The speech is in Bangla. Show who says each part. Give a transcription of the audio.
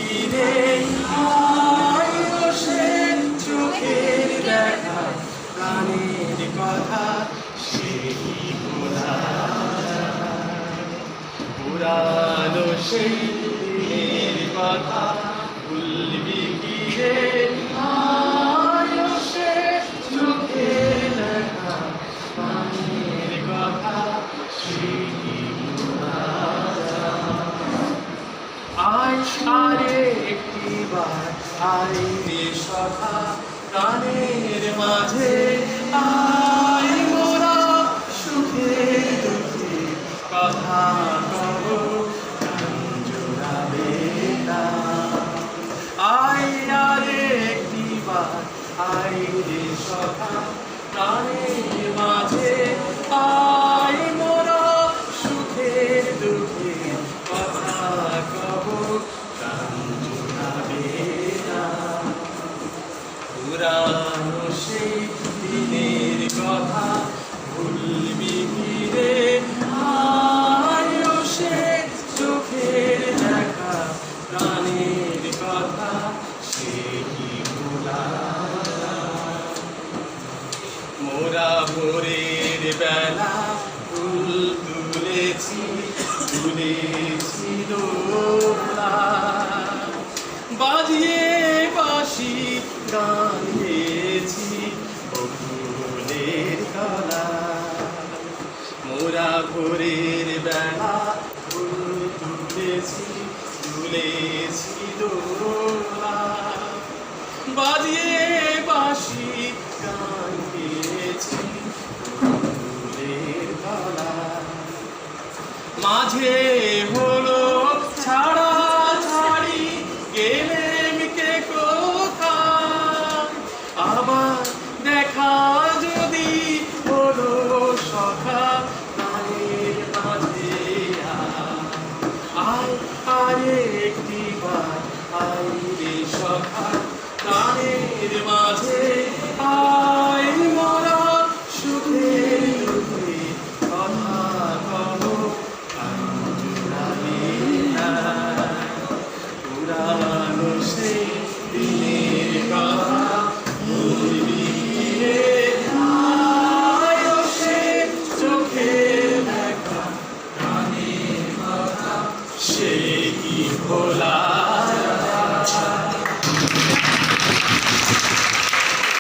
Speaker 1: ফিরে আয়ুষে চোখের দেখা প্রাণের কথা সেই ভোলা পুরানো সেই দিনের কথা ভুলবি কি রে আয়ুষে চোখের দেখা প্রাণের কথা সেই আয় আরে একটিবার আয় রে সখা প্রাণের মাঝে আয় মোরা সুখে দুঃখে কথা কব গান জোড়াবে না আয় আরে একটিবার আয় রে সখা প্রাণের মাঝে আয় মোরা সুখে দুঃখে কথা কব গান জোড়াবে না পুরানো সেই দিনের কথা ভুলবি কি রে আয়ুষে চোখের দেখা প্রাণের কথা সে কি ভোলা মোরা ভোরের বেলা ফুল তুলেছি তুলেছি দোলা বাজিয়ে বাঁশি গান গেয়েছি ফুলের গলা মোরা ভোরের বেলা ফুল তুলেছি তুলেছি দোলা বাজিয়ে বাঁশি গান গেয়েছি ফুলের গলা মাঝে